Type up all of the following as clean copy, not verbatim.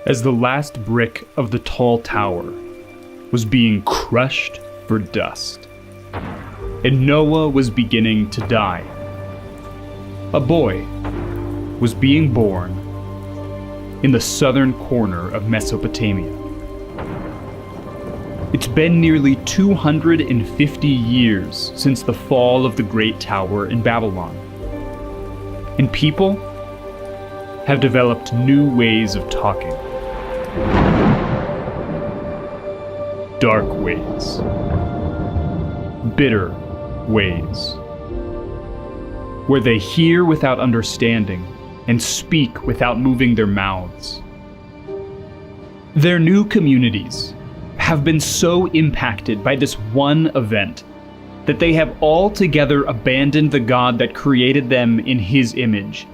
as the last brick of the tall tower was being crushed for dust, and Noah was beginning to die. A boy was being born in the southern corner of Mesopotamia. It's been nearly 250 years since the fall of the Great Tower in Babylon, and people have developed new ways of talking. Dark ways. Bitter ways. Where they hear without understanding and speak without moving their mouths. Their new communities have been so impacted by this one event that they have altogether abandoned the God that created them in His image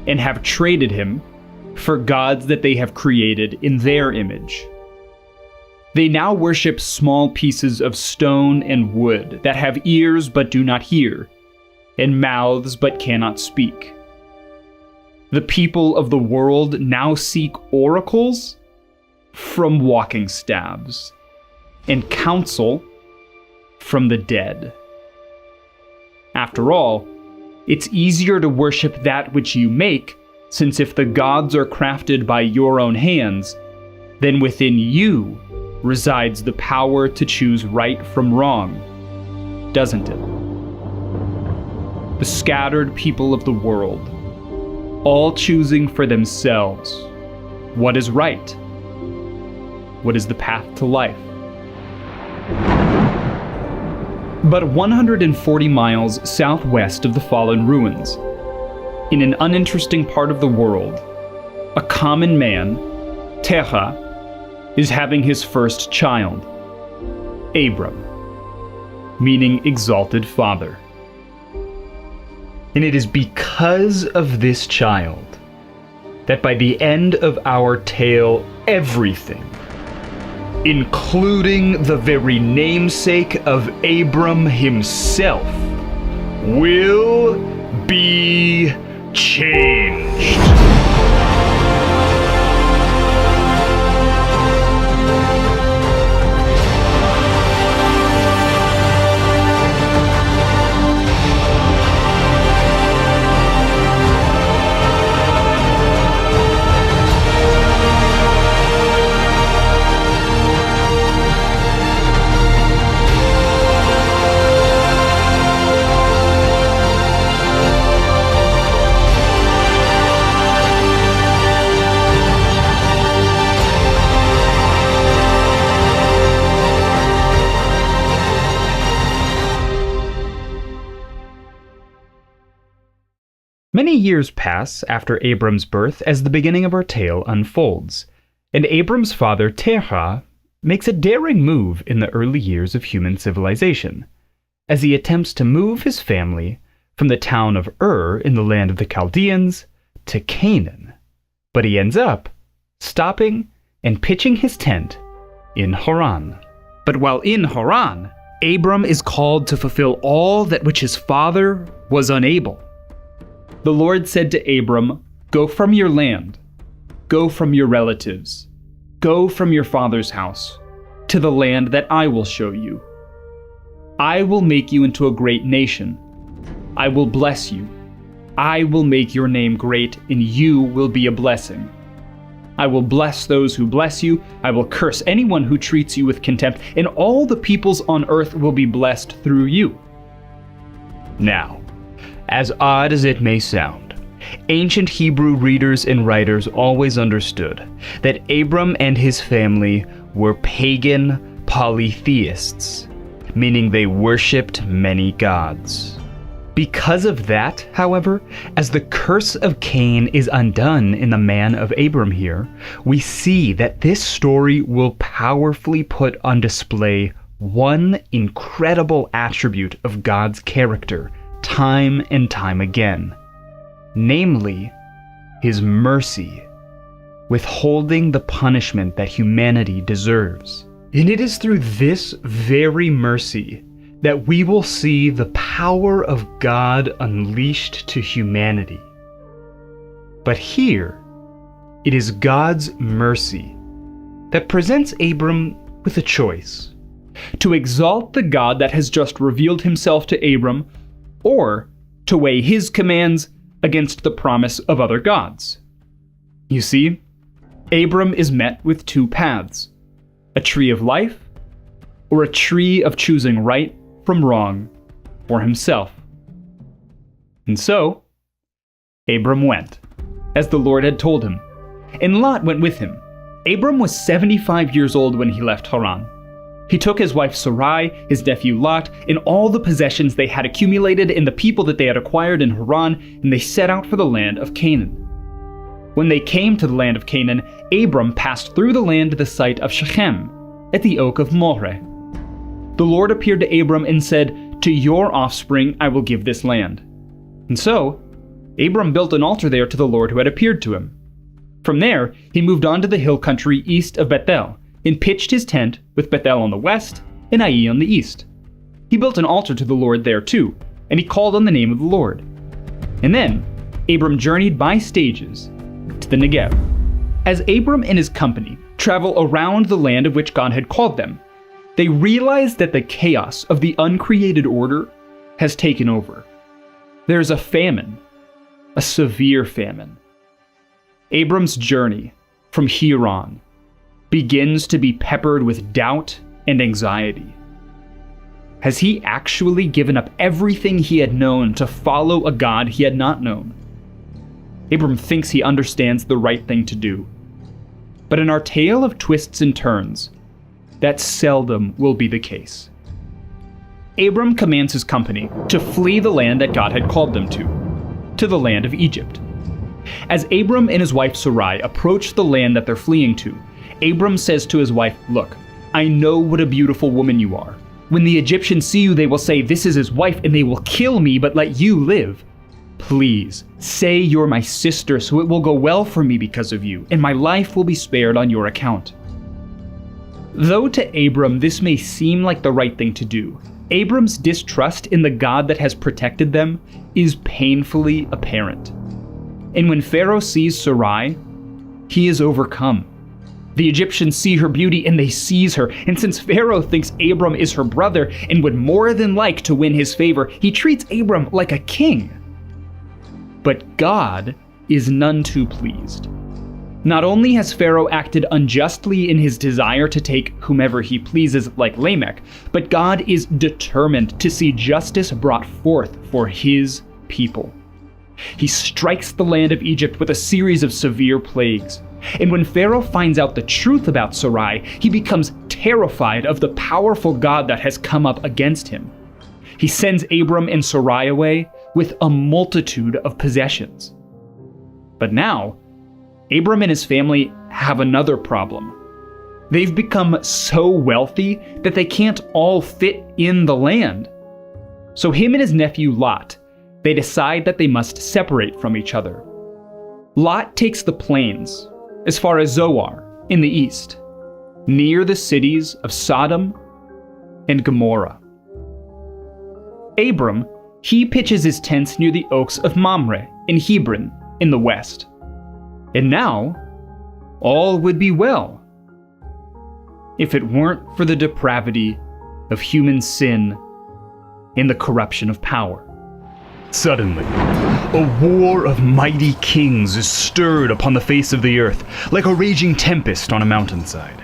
and have traded Him for gods that they have created in their image. They now worship small pieces of stone and wood that have ears but do not hear, and mouths but cannot speak. The people of the world now seek oracles from walking staves, and counsel from the dead. After all, it's easier to worship that which you make, since if the gods are crafted by your own hands, then within you resides the power to choose right from wrong, doesn't it? The scattered people of the world, all choosing for themselves what is right, what is the path to life. But 140 miles southwest of the fallen ruins, in an uninteresting part of the world, a common man, Terah, is having his first child, Abram, meaning exalted father. And it is because of this child that by the end of our tale, everything, including the very namesake of Abram himself, will be changed. Many years pass after Abram's birth as the beginning of our tale unfolds, and Abram's father, Terah, makes a daring move in the early years of human civilization, as he attempts to move his family from the town of Ur in the land of the Chaldeans to Canaan. But he ends up stopping and pitching his tent in Haran. But while in Haran, Abram is called to fulfill all that which his father was unable. The Lord said to Abram, "Go from your land, go from your relatives, go from your father's house, to the land that I will show you. I will make you into a great nation. I will bless you. I will make your name great, and you will be a blessing. I will bless those who bless you. I will curse anyone who treats you with contempt, and all the peoples on earth will be blessed through you." Now, as odd as it may sound, ancient Hebrew readers and writers always understood that Abram and his family were pagan polytheists, meaning they worshipped many gods. Because of that, however, as the curse of Cain is undone in the man of Abram here, we see that this story will powerfully put on display one incredible attribute of God's character time and time again, namely, His mercy, withholding the punishment that humanity deserves. And it is through this very mercy that we will see the power of God unleashed to humanity. But here, It is God's mercy that presents Abram with a choice: to exalt the God that has just revealed himself to Abram, or to weigh his commands against the promise of other gods. You see, Abram is met with two paths: a tree of life, or a tree of choosing right from wrong for himself. And so, Abram went, as the Lord had told him, and Lot went with him. Abram was 75 years old when he left Haran. He took his wife Sarai, his nephew Lot, and all the possessions they had accumulated and the people that they had acquired in Haran, and they set out for the land of Canaan. When they came to the land of Canaan, Abram passed through the land to the site of Shechem, at the oak of Moreh. The Lord appeared to Abram and said, "To your offspring I will give this land." And so, Abram built an altar there to the Lord who had appeared to him. From there, he moved on to the hill country east of Bethel, and pitched his tent with Bethel on the west and Ai on the east. He built an altar to the Lord there too, and he called on the name of the Lord. And then, Abram journeyed by stages to the Negev. As Abram and his company travel around the land of which God had called them, they realize that the chaos of the uncreated order has taken over. There's a famine, a severe famine. Abram's journey from here on begins to be peppered with doubt and anxiety. Has he actually given up everything he had known to follow a God he had not known? Abram thinks he understands the right thing to do. But in our tale of twists and turns, that seldom will be the case. Abram commands his company to flee the land that God had called them to the land of Egypt. As Abram and his wife Sarai approach the land that they're fleeing to, Abram says to his wife, "Look, I know what a beautiful woman you are. When the Egyptians see you, they will say, 'This is his wife,' and they will kill me, but let you live. Please, say you're my sister, so it will go well for me because of you, and my life will be spared on your account." Though to Abram this may seem like the right thing to do, Abram's distrust in the God that has protected them is painfully apparent. And when Pharaoh sees Sarai, he is overcome. The Egyptians see her beauty and they seize her, and since Pharaoh thinks Abram is her brother and would more than like to win his favor, he treats Abram like a king. But God is none too pleased. Not only has Pharaoh acted unjustly in his desire to take whomever he pleases like Lamech, but God is determined to see justice brought forth for his people. He strikes the land of Egypt with a series of severe plagues. And when Pharaoh finds out the truth about Sarai, he becomes terrified of the powerful God that has come up against him. He sends Abram and Sarai away with a multitude of possessions. But now, Abram and his family have another problem. They've become so wealthy that they can't all fit in the land. So him and his nephew Lot, they decide that they must separate from each other. Lot takes the plains as far as Zoar in the east, near the cities of Sodom and Gomorrah. Abram, he pitches his tents near the oaks of Mamre in Hebron in the west. And now, all would be well, if it weren't for the depravity of human sin and the corruption of power. Suddenly, a war of mighty kings is stirred upon the face of the earth, like a raging tempest on a mountainside.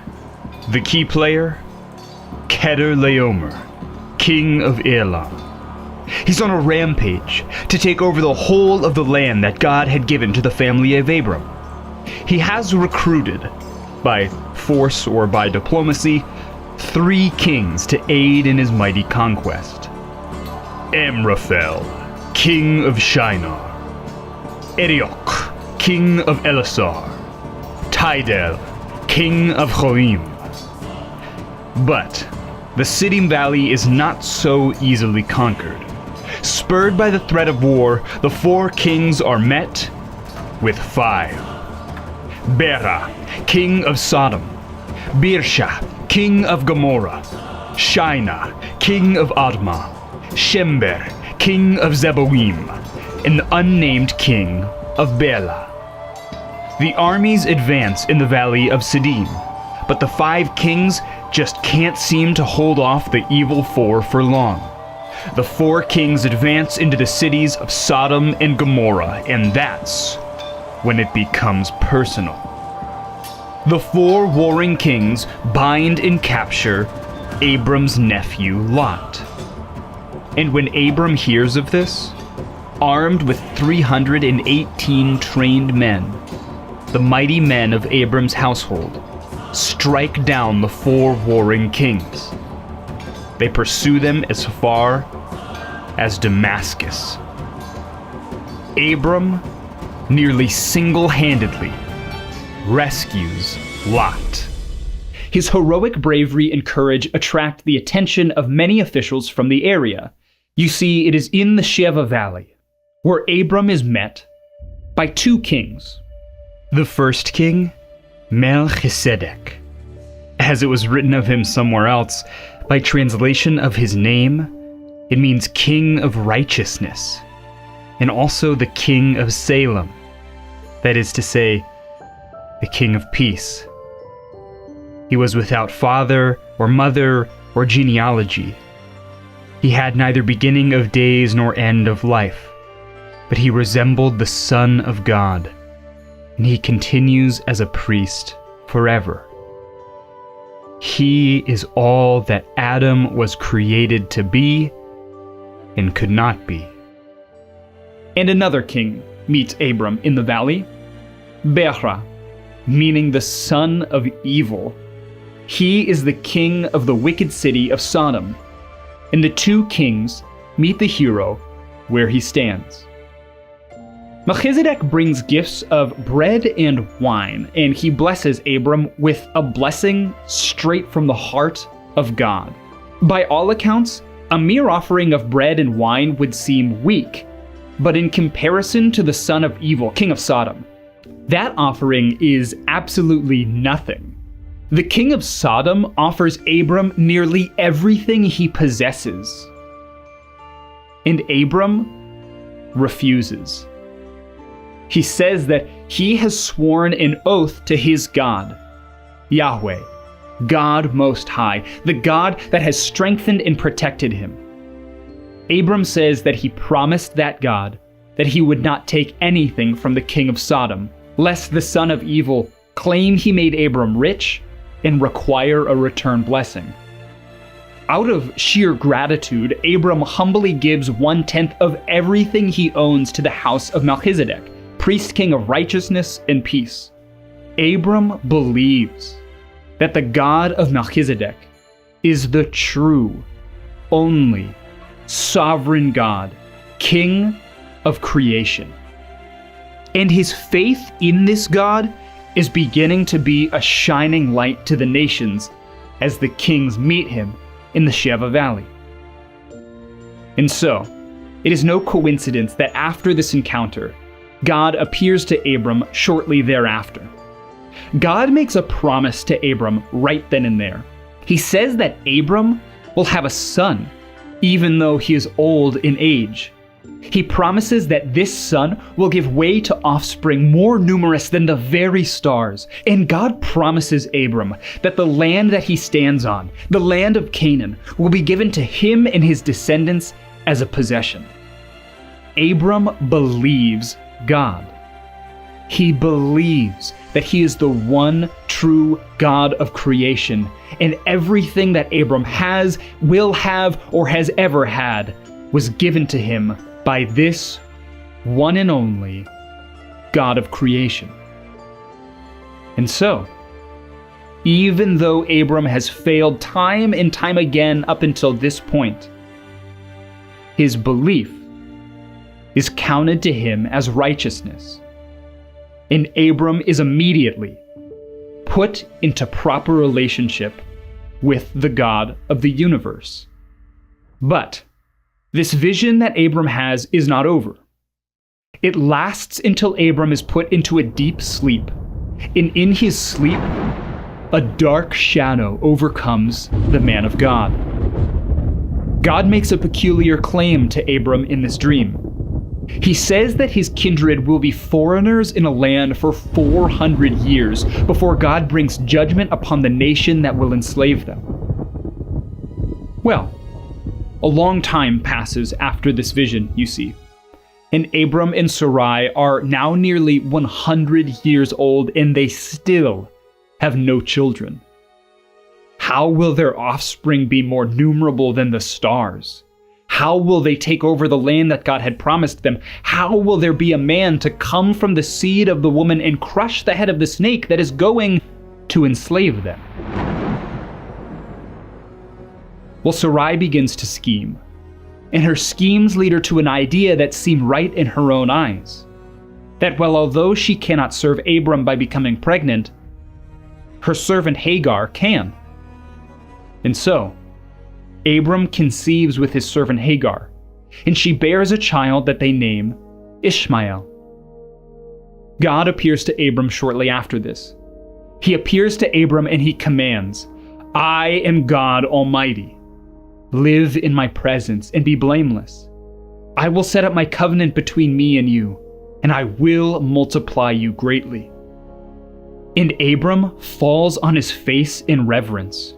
The key player? Kedorlaomer, king of Elam. He's on a rampage to take over the whole of the land that God had given to the family of Abram. He has recruited, by force or by diplomacy, 3 kings to aid in his mighty conquest. Amraphel, king of Shinar. Arioch, king of Elasar. Tidal, king of Choim. But the Siddim Valley is not so easily conquered. Spurred by the threat of war, the 4 kings are met with 5. Bera, king of Sodom. Birsha, king of Gomorrah. Shaina, king of Admah. Shember, king of Zeboim. And the unnamed king of Bela. The armies advance in the valley of Siddim, but the 5 kings just can't seem to hold off the evil 4 for long. The 4 kings advance into the cities of Sodom and Gomorrah, and that's when it becomes personal. The 4 warring kings bind and capture Abram's nephew Lot. And when Abram hears of this, armed with 318 trained men, the mighty men of Abram's household strike down the 4 warring kings. They pursue them as far as Damascus. Abram nearly single-handedly rescues Lot. His heroic bravery and courage attract the attention of many officials from the area. You see, it is in the Sheva Valley where Abram is met by 2 kings. The first king, Melchizedek. As it was written of him somewhere else, by translation of his name, it means King of Righteousness, and also the King of Salem, that is to say, the King of Peace. He was without father or mother or genealogy. He had neither beginning of days nor end of life, but he resembled the Son of God, and he continues as a priest forever. He is all that Adam was created to be and could not be. And another king meets Abram in the valley, Behra, meaning the son of evil. He is the king of the wicked city of Sodom, and the 2 kings meet the hero where he stands. Melchizedek brings gifts of bread and wine, and he blesses Abram with a blessing straight from the heart of God. By all accounts, a mere offering of bread and wine would seem weak, but in comparison to the son of evil, king of Sodom, that offering is absolutely nothing. The king of Sodom offers Abram nearly everything he possesses, and Abram refuses. He says that he has sworn an oath to his God, Yahweh, God Most High, the God that has strengthened and protected him. Abram says that he promised that God that he would not take anything from the king of Sodom, lest the son of evil claim he made Abram rich and require a return blessing. Out of sheer gratitude, Abram humbly gives 1/10 of everything he owns to the house of Melchizedek, priest king of righteousness and peace. Abram believes that the God of Melchizedek is the true, only, sovereign God, king of creation. And his faith in this God is beginning to be a shining light to the nations as the kings meet him in the Sheva Valley. And so, it is no coincidence that after this encounter, God appears to Abram shortly thereafter. God makes a promise to Abram right then and there. He says that Abram will have a son, even though he is old in age. He promises that this son will give way to offspring more numerous than the very stars. And God promises Abram that the land that he stands on, the land of Canaan, will be given to him and his descendants as a possession. Abram believes God. He believes that he is the one true God of creation, and everything that Abram has, will have, or has ever had was given to him by this one and only God of creation. And so, even though Abram has failed time and time again up until this point, his belief is counted to him as righteousness. And Abram is immediately put into proper relationship with the God of the universe. But this vision that Abram has is not over. It lasts until Abram is put into a deep sleep. And in his sleep, a dark shadow overcomes the man of God. God makes a peculiar claim to Abram in this dream. He says that his kindred will be foreigners in a land for 400 years before God brings judgment upon the nation that will enslave them. Well, a long time passes after this vision, you see, and Abram and Sarai are now nearly 100 years old and they still have no children. How will their offspring be more numerable than the stars? How will they take over the land that God had promised them? How will there be a man to come from the seed of the woman and crush the head of the snake that is going to enslave them? Well, Sarai begins to scheme, and her schemes lead her to an idea that seemed right in her own eyes. That although she cannot serve Abram by becoming pregnant, her servant Hagar can. And so, Abram conceives with his servant Hagar, and she bears a child that they name Ishmael. God appears to Abram shortly after this. He appears to Abram and he commands, "I am God Almighty. Live in my presence and be blameless. I will set up my covenant between me and you, and I will multiply you greatly." And Abram falls on his face in reverence.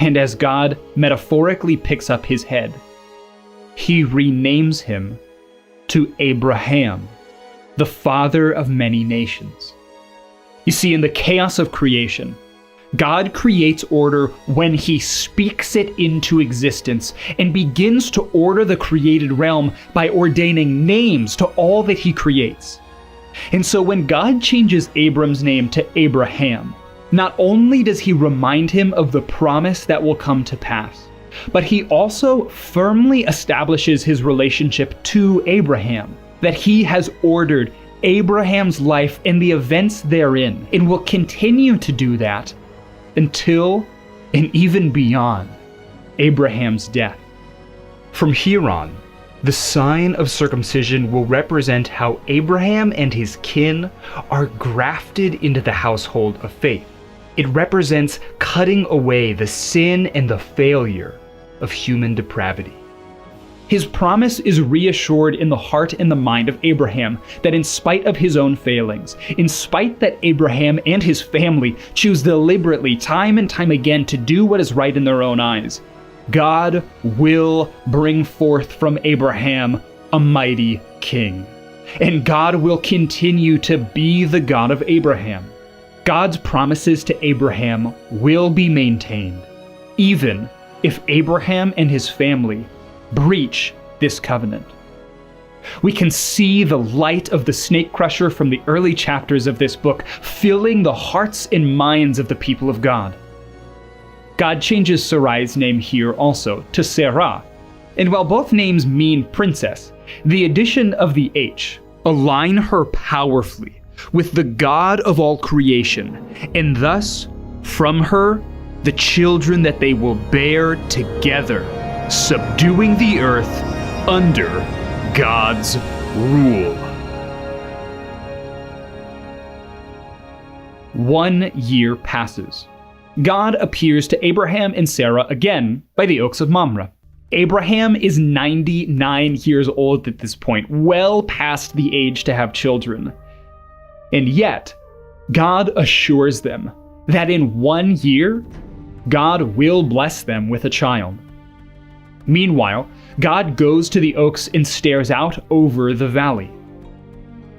And as God metaphorically picks up his head, he renames him to Abraham, the father of many nations. You see, in the chaos of creation, God creates order when he speaks it into existence and begins to order the created realm by ordaining names to all that he creates. And so when God changes Abram's name to Abraham, not only does he remind him of the promise that will come to pass, but he also firmly establishes his relationship to Abraham, that he has ordered Abraham's life and the events therein, and will continue to do that until and even beyond Abraham's death. From here on, the sign of circumcision will represent how Abraham and his kin are grafted into the household of faith. It represents cutting away the sin and the failure of human depravity. His promise is reassured in the heart and the mind of Abraham that in spite of his own failings, in spite that Abraham and his family choose deliberately time and time again to do what is right in their own eyes, God will bring forth from Abraham a mighty king. And God will continue to be the God of Abraham. God's promises to Abraham will be maintained, even if Abraham and his family breach this covenant. We can see the light of the snake crusher from the early chapters of this book filling the hearts and minds of the people of God. God changes Sarai's name here also to Sarah, and while both names mean princess, the addition of the H align her powerfully with the God of all creation, and thus, from her, the children that they will bear together, subduing the earth under God's rule. 1 year passes. God appears to Abraham and Sarah again by the oaks of Mamre. Abraham is 99 years old at this point, well past the age to have children. And yet, God assures them that in 1 year, God will bless them with a child. Meanwhile, God goes to the oaks and stares out over the valley.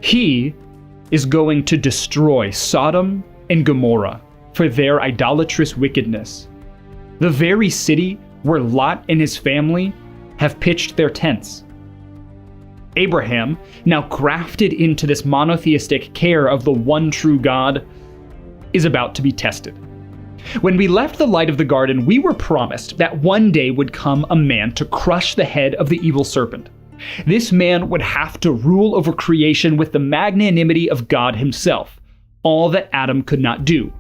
He is going to destroy Sodom and Gomorrah for their idolatrous wickedness, the very city where Lot and his family have pitched their tents. Abraham, now grafted into this monotheistic care of the one true God, is about to be tested. When we left the light of the garden, we were promised that one day would come a man to crush the head of the evil serpent. This man would have to rule over creation with the magnanimity of God himself, all that Adam could not do.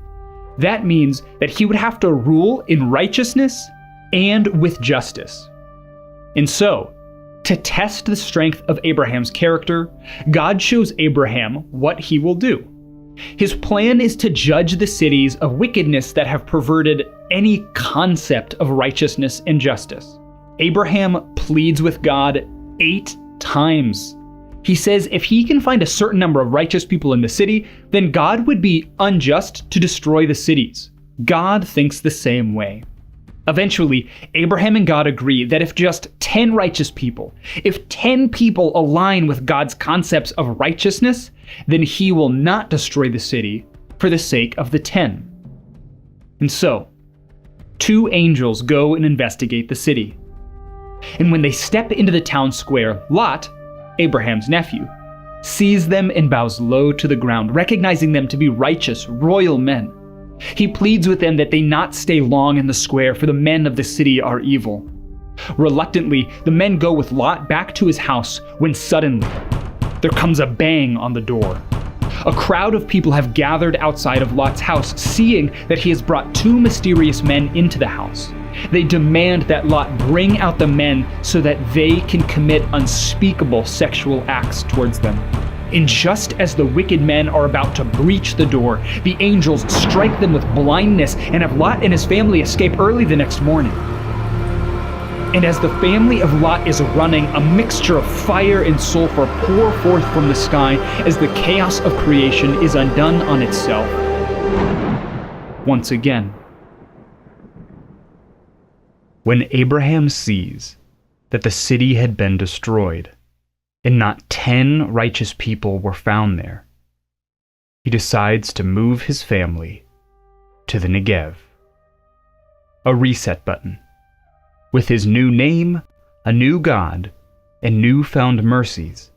That means that he would have to rule in righteousness and with justice. And so, to test the strength of Abraham's character, God shows Abraham what he will do. His plan is to judge the cities of wickedness that have perverted any concept of righteousness and justice. Abraham pleads with God 8 times. He says if he can find a certain number of righteous people in the city, then God would be unjust to destroy the cities. God thinks the same way. Eventually, Abraham and God agree that if just 10 righteous people, if 10 people align with God's concepts of righteousness, then he will not destroy the city for the sake of the 10. And so, 2 angels go and investigate the city. And when they step into the town square, Lot, Abraham's nephew, sees them and bows low to the ground, recognizing them to be righteous, royal men. He pleads with them that they not stay long in the square, for the men of the city are evil. Reluctantly, the men go with Lot back to his house when suddenly there comes a bang on the door. A crowd of people have gathered outside of Lot's house, seeing that he has brought 2 mysterious men into the house. They demand that Lot bring out the men so that they can commit unspeakable sexual acts towards them. And just as the wicked men are about to breach the door, the angels strike them with blindness and have Lot and his family escape early the next morning. And as the family of Lot is running, a mixture of fire and sulfur pour forth from the sky as the chaos of creation is undone on itself once again. When Abraham sees that the city had been destroyed, and not 10 righteous people were found there, he decides to move his family to the Negev. A reset button. With his new name, a new God, and newfound mercies,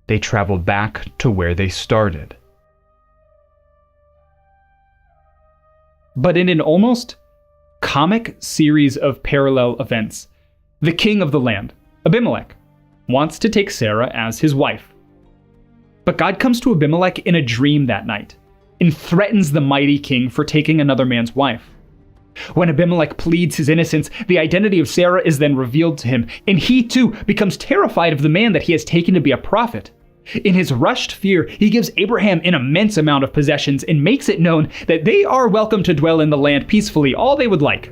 they travel back to where they started. But in an almost comic series of parallel events, the king of the land, Abimelech, wants to take Sarah as his wife. But God comes to Abimelech in a dream that night and threatens the mighty king for taking another man's wife. When Abimelech pleads his innocence, the identity of Sarah is then revealed to him, and he too becomes terrified of the man that he has taken to be a prophet. In his rushed fear, he gives Abraham an immense amount of possessions and makes it known that they are welcome to dwell in the land peacefully, all they would like.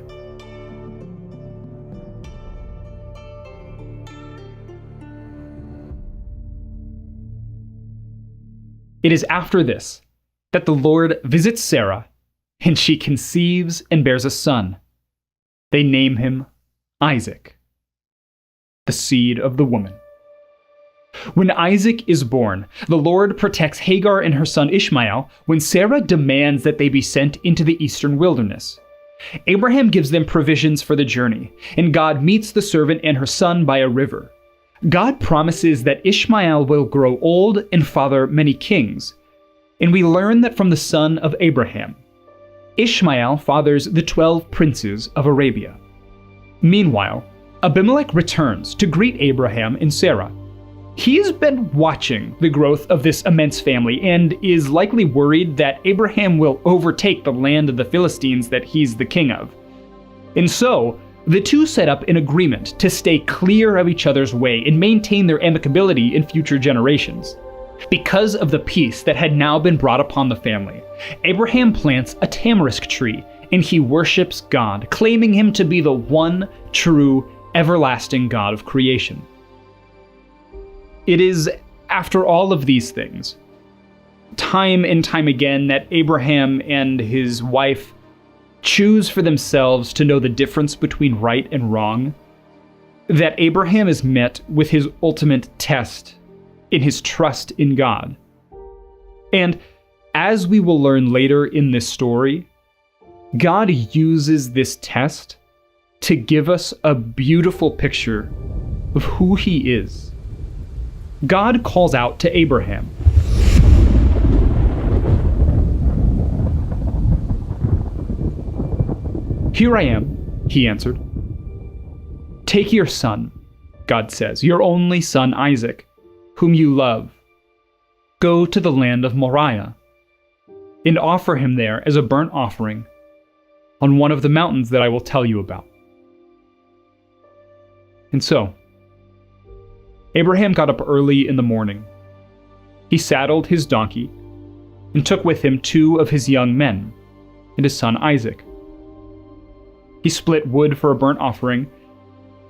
It is after this that the Lord visits Sarah, and she conceives and bears a son. They name him Isaac, the seed of the woman. When Isaac is born, the Lord protects Hagar and her son Ishmael when Sarah demands that they be sent into the eastern wilderness. Abraham gives them provisions for the journey, and God meets the servant and her son by a river. God promises that Ishmael will grow old and father many kings, and we learn that from the son of Abraham. Ishmael fathers the 12 princes of Arabia. Meanwhile, Abimelech returns to greet Abraham and Sarah. He's been watching the growth of this immense family and is likely worried that Abraham will overtake the land of the Philistines that he's the king of. And so, the two set up an agreement to stay clear of each other's way and maintain their amicability in future generations. Because of the peace that had now been brought upon the family, Abraham plants a tamarisk tree and he worships God, claiming him to be the one true, everlasting God of creation. It is after all of these things, time and time again, that Abraham and his wife choose for themselves to know the difference between right and wrong, that Abraham is met with his ultimate test in his trust in God. And as we will learn later in this story, God uses this test to give us a beautiful picture of who he is. God calls out to Abraham. "Here I am," he answered. "Take your son," God says, "your only son Isaac, whom you love. Go to the land of Moriah and offer him there as a burnt offering on one of the mountains that I will tell you about." And so, Abraham got up early in the morning. He saddled his donkey and took with him 2 of his young men and his son Isaac. He split wood for a burnt offering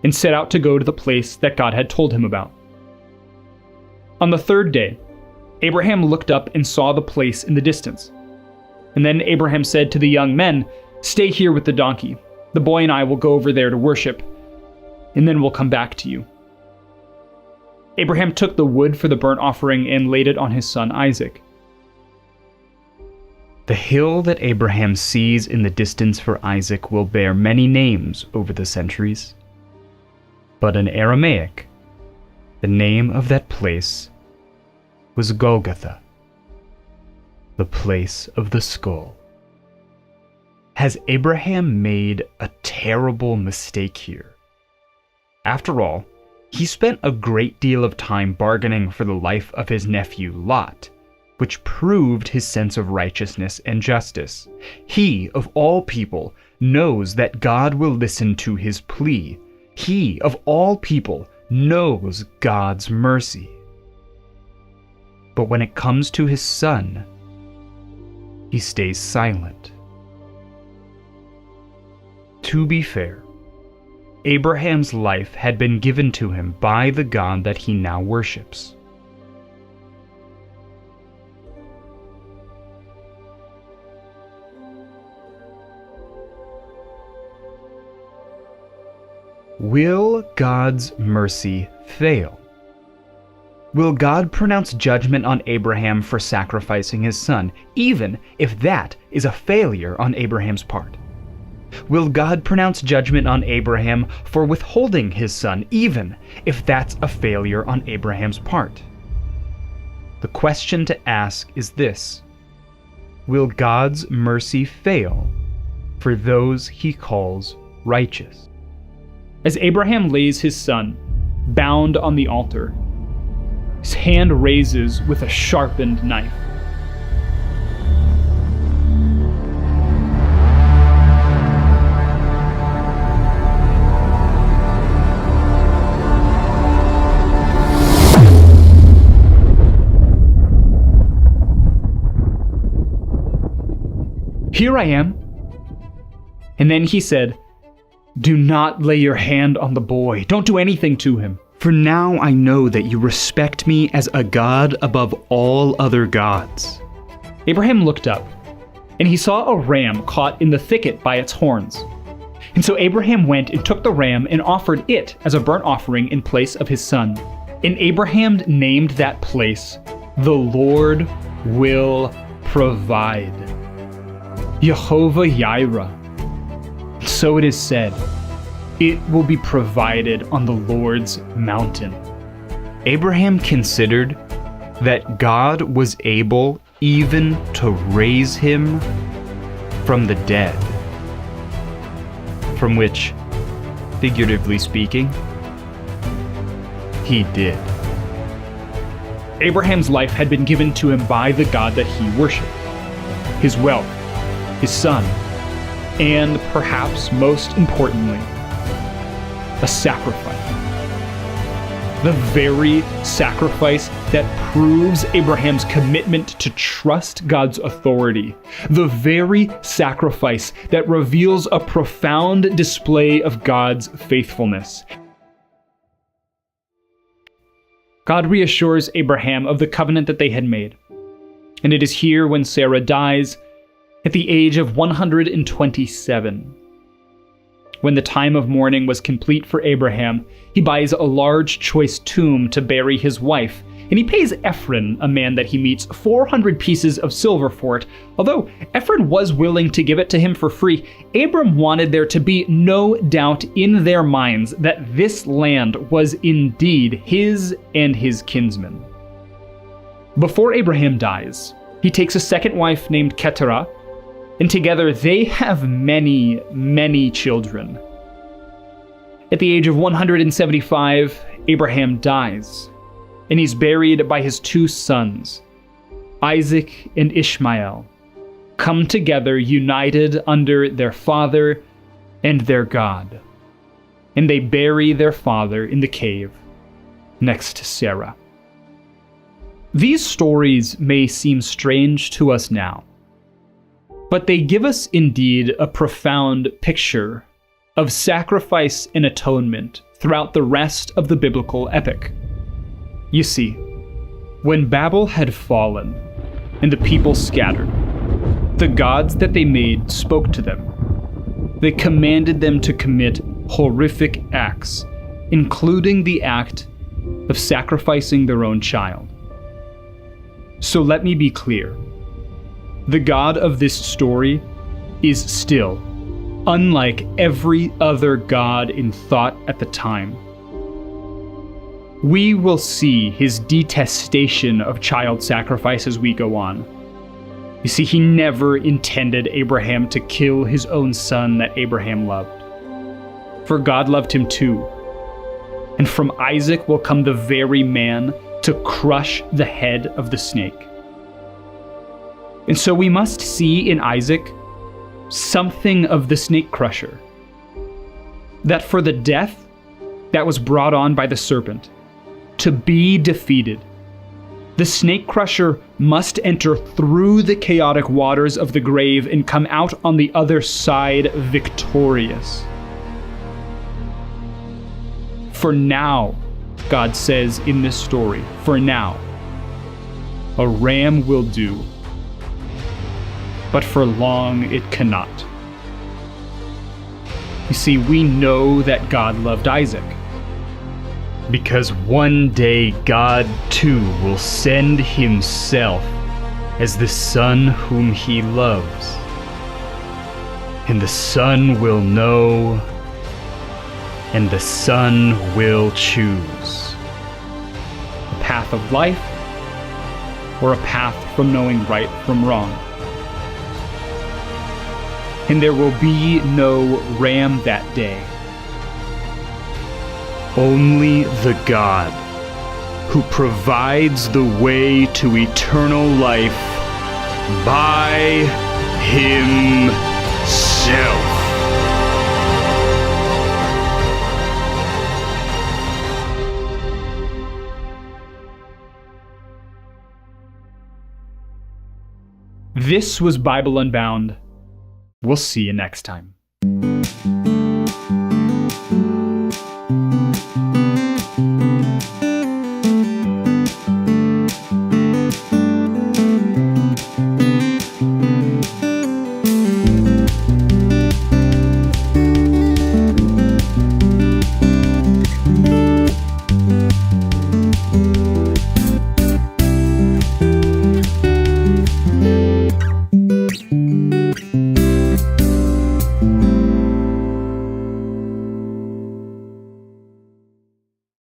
and set out to go to the place that God had told him about. On the third day, Abraham looked up and saw the place in the distance. And then Abraham said to the young men, "Stay here with the donkey. The boy and I will go over there to worship, and then we'll come back to you." Abraham took the wood for the burnt offering and laid it on his son Isaac. The hill that Abraham sees in the distance for Isaac will bear many names over the centuries. But in Aramaic, the name of that place was Golgotha, the place of the skull. Has Abraham made a terrible mistake here? After all, he spent a great deal of time bargaining for the life of his nephew Lot, which proved his sense of righteousness and justice. He, of all people, knows that God will listen to his plea. He, of all people, knows God's mercy. But when it comes to his son, he stays silent. To be fair, Abraham's life had been given to him by the God that he now worships. Will God's mercy fail? Will God pronounce judgment on Abraham for sacrificing his son, even if that is a failure on Abraham's part? Will God pronounce judgment on Abraham for withholding his son, even if that's a failure on Abraham's part? The question to ask is this: will God's mercy fail for those he calls righteous? As Abraham lays his son, bound on the altar, his hand raises with a sharpened knife. "Here I am." And then he said, "Do not lay your hand on the boy. Don't do anything to him. For now I know that you respect me as a God above all other gods." Abraham looked up, and he saw a ram caught in the thicket by its horns. And so Abraham went and took the ram and offered it as a burnt offering in place of his son. And Abraham named that place, "The Lord will provide." Jehovah Jireh. So it is said, it will be provided on the Lord's mountain. Abraham considered that God was able even to raise him from the dead, from which, figuratively speaking, he did. Abraham's life had been given to him by the God that he worshiped. His wealth, his son, and perhaps most importantly, a sacrifice. The very sacrifice that proves Abraham's commitment to trust God's authority. The very sacrifice that reveals a profound display of God's faithfulness. God reassures Abraham of the covenant that they had made. And it is here when Sarah dies at the age of 127. When the time of mourning was complete for Abraham, he buys a large choice tomb to bury his wife, and he pays Ephron, a man that he meets, 400 pieces of silver for it. Although Ephron was willing to give it to him for free, Abram wanted there to be no doubt in their minds that this land was indeed his and his kinsmen. Before Abraham dies, he takes a second wife named Keturah, and together they have many, many children. At the age of 175, Abraham dies, and he's buried by his two sons, Isaac and Ishmael, come together united under their father and their God. And they bury their father in the cave next to Sarah. These stories may seem strange to us now, but they give us indeed a profound picture of sacrifice and atonement throughout the rest of the biblical epic. You see, When Babel had fallen, and the people scattered, the gods that they made spoke to them. They commanded them to commit horrific acts, including the act of sacrificing their own child. So let me be clear. The God of this story is still, unlike every other god in thought at the time. We will see his detestation of child sacrifice as we go on. You see, he never intended Abraham to kill his own son that Abraham loved. For God loved him too. And from Isaac will come the very man to crush the head of the snake. And so we must see in Isaac something of the snake crusher. That for the death that was brought on by the serpent to be defeated, the snake crusher must enter through the chaotic waters of the grave and come out on the other side victorious. For now, God says in this story, for now, a ram will do, but for long it cannot. You see, we know that God loved Isaac, because one day God too will send himself as the son whom he loves. And the son will know, and the son will choose. A path of life, or a path from knowing right from wrong. And there will be no ram that day. Only the God who provides the way to eternal life by himself. This was Bible Unbound. We'll see you next time.